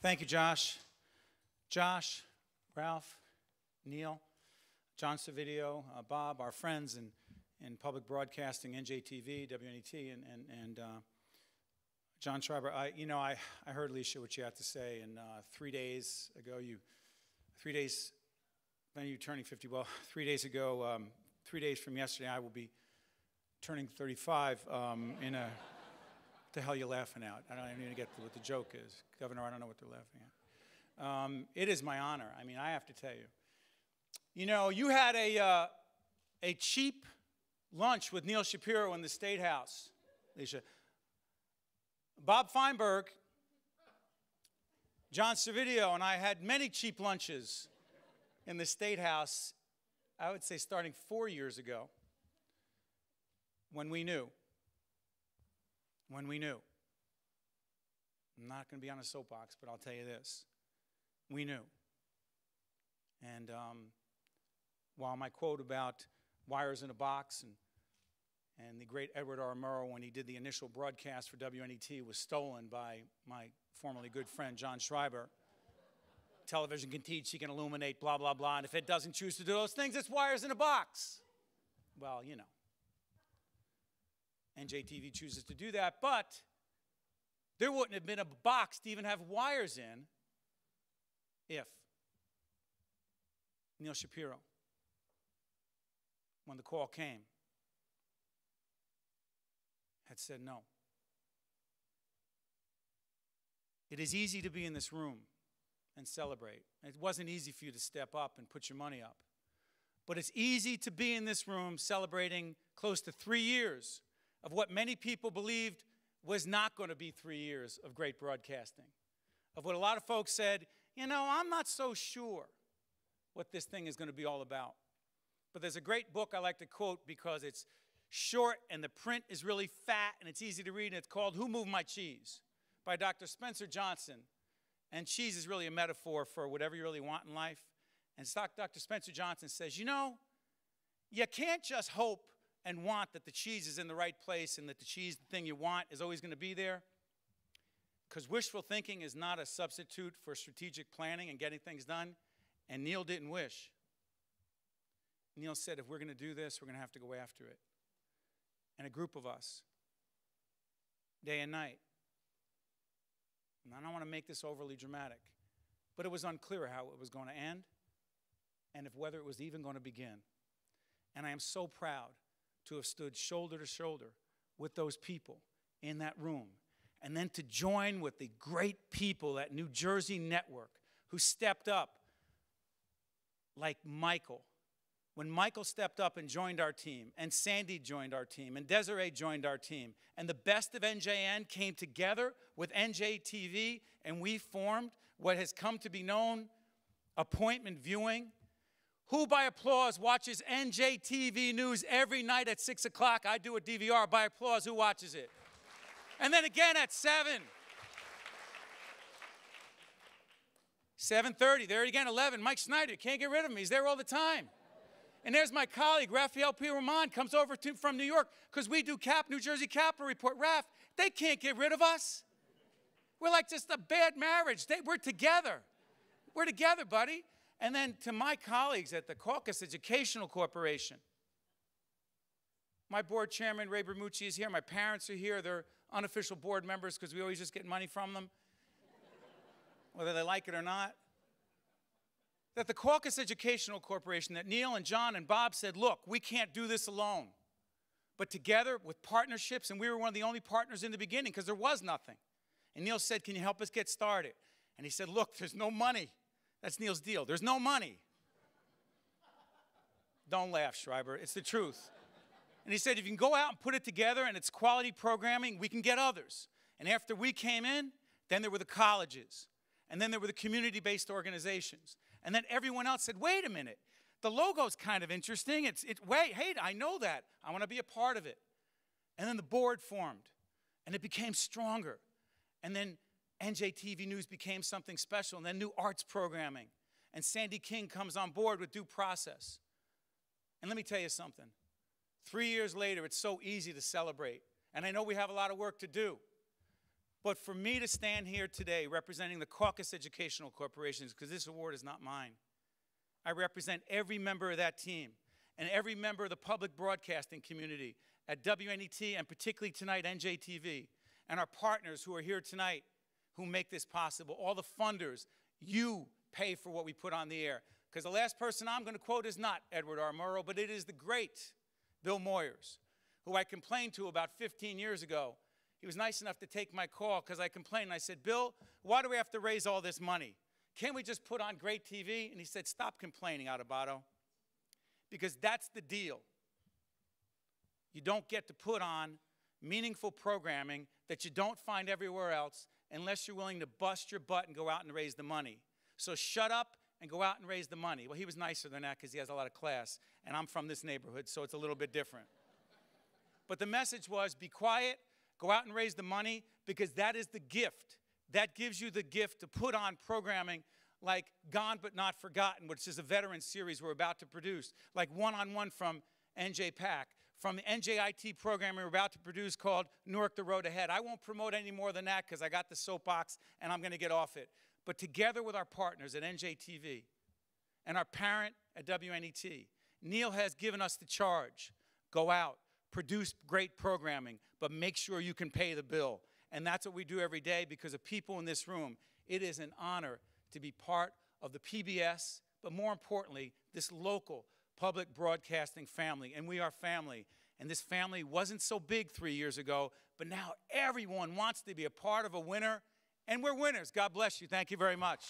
Thank you, Josh. Josh, Ralph, Neil, John Savidio, Bob, our friends in public broadcasting, NJTV, WNET, and John Schreiber. I heard, Alicia, what you had to say, and 3 days ago, 3 days, when are you turning 50? Well, 3 days ago, 3 days from yesterday, I will be turning 35 in a, what the hell are you laughing at? I don't even get what the joke is. Governor, I don't know what they're laughing at. It is my honor. I mean, I have to tell you. You know, you had a cheap lunch with Neil Shapiro in the State House, Alicia. Bob Feinberg, John Savidio, and I had many cheap lunches in the State House, I would say starting 4 years ago, when we knew. When we knew. I'm not going to be on a soapbox, but I'll tell you this. We knew. And while my quote about wires in a box and the great Edward R. Murrow, when he did the initial broadcast for WNET, was stolen by my formerly good friend John Schreiber. Television can teach, he can illuminate, blah, blah, blah, and if it doesn't choose to do those things, it's wires in a box. Well, you know. NJTV chooses to do that, but there wouldn't have been a box to even have wires in if Neil Shapiro, when the call came, had said no. It is easy to be in this room and celebrate. It wasn't easy for you to step up and put your money up. But it's easy to be in this room celebrating close to 3 years of what many people believed was not going to be 3 years of great broadcasting. Of what a lot of folks said, you know, I'm not so sure what this thing is going to be all about. But there's a great book I like to quote because it's short and the print is really fat and it's easy to read, and it's called Who Moved My Cheese by Dr. Spencer Johnson. And cheese is really a metaphor for whatever you really want in life. And Dr. Spencer Johnson says, you know, you can't just hope and want that the cheese is in the right place and that the cheese, the thing you want, is always going to be there. Because wishful thinking is not a substitute for strategic planning and getting things done. And Neil didn't wish. Neil said, if we're going to do this, we're going to have to go after it. And a group of us, day and night. And I don't want to make this overly dramatic, but it was unclear how it was going to end and whether it was even going to begin. And I am so proud to have stood shoulder to shoulder with those people in that room, and then to join with the great people at New Jersey Network who stepped up, like Michael. When Michael stepped up and joined our team, and Sandy joined our team, and Desiree joined our team, and the best of NJN came together with NJTV, and we formed what has come to be known appointment viewing. Who, by applause, watches NJTV News every night at 6 o'clock? I do a DVR. By applause, who watches it? And then again at 7. 7:30, there again, 11. Mike Snyder, can't get rid of him. He's there all the time. And there's my colleague, Raphael P. Roman, comes over from New York because we do New Jersey Capital Report. Raph, they can't get rid of us. We're like just a bad marriage. We're together. We're together, buddy. And then to my colleagues at the Caucus Educational Corporation. My board chairman, Ray Bermucci, is here. My parents are here. They're unofficial board members because we always just get money from them, whether they like it or not. That the Caucus Educational Corporation, that Neil and John and Bob said, look, we can't do this alone. But together with partnerships, and we were one of the only partners in the beginning because there was nothing. And Neil said, can you help us get started? And he said, look, there's no money. That's Neil's deal. There's no money. Don't laugh, Schreiber. It's the truth. And he said, if you can go out and put it together and it's quality programming, we can get others. And after we came in, then there were the colleges. And then there were the community-based organizations. And then everyone else said, wait a minute. The logo's kind of interesting. Wait, hey, I know that. I want to be a part of it. And then the board formed. And it became stronger. And then NJTV News became something special, and then new arts programming. And Sandy King comes on board with due process. And let me tell you something. 3 years later, it's so easy to celebrate. And I know we have a lot of work to do. But for me to stand here today representing the Caucus Educational Corporation, because this award is not mine, I represent every member of that team and every member of the public broadcasting community at WNET and particularly tonight NJTV, and our partners who are here tonight who make this possible, all the funders. You pay for what we put on the air. Because the last person I'm going to quote is not Edward R. Murrow, but it is the great Bill Moyers, who I complained to about 15 years ago. He was nice enough to take my call because I complained. And I said, Bill, why do we have to raise all this money? Can't we just put on great TV? And he said, stop complaining, Adubato, because that's the deal. You don't get to put on meaningful programming that you don't find everywhere else unless you're willing to bust your butt and go out and raise the money. So shut up and go out and raise the money. Well, he was nicer than that because he has a lot of class, and I'm from this neighborhood, so it's a little bit different. But the message was, be quiet, go out and raise the money, because that is the gift. That gives you the gift to put on programming like Gone But Not Forgotten, which is a veteran series we're about to produce, like One-on-One from NJPAC, from the NJIT program we're about to produce called Newark the Road Ahead. I won't promote any more than that because I got the soapbox and I'm going to get off it. But together with our partners at NJTV and our parent at WNET, Neil has given us the charge. Go out, produce great programming, but make sure you can pay the bill. And that's what we do every day because of people in this room. It is an honor to be part of the PBS, but more importantly, this local public broadcasting family. And we are family. And this family wasn't so big 3 years ago, but now everyone wants to be a part of a winner. And we're winners. God bless you. Thank you very much.